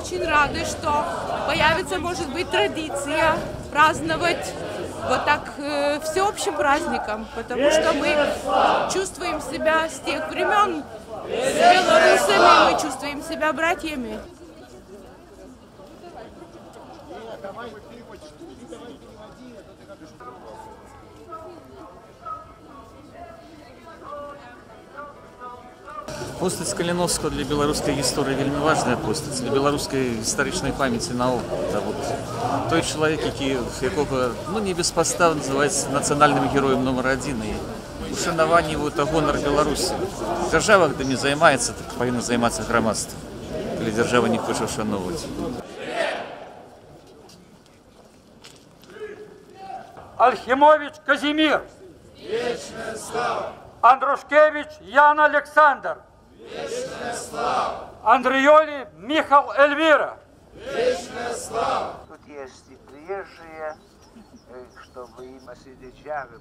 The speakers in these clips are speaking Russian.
очень рады, что появится, может быть, традиция праздновать вот так всеобщим праздником, потому что мы чувствуем себя с тех времен с белорусами, мы чувствуем себя братьями. Постаць Каліновскага для беларускай гісторыі вельмі важная постаць, для беларускай гістарычнай памяці наогул. Той чалавек, якога не без падстав называецца нацыянальным героем нумар 1 і ушанаванне это гонар Беларусі. Дзяржава гэтымі займаецца, так павінна займацца грамадства, калі дзяржава не хоча ушаноўваць. Ольхимович Казимир. Вечная слава. Андрушкевич Ян Александр. Вечная слава. Андреоли Михал Эльвира. Вечная слава. Тут есть и приезжие, чтобы им освидетельствовать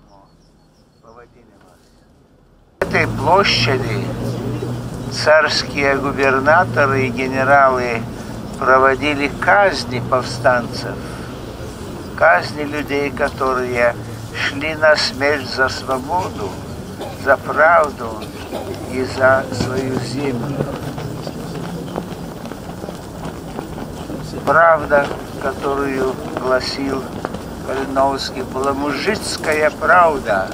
В этой площади царские губернаторы и генералы проводили казни повстанцев, казни людей, которые шли на смерть за свободу, за правду и за свою землю. Правда, которую гласил Калиновский, была мужицкая правда.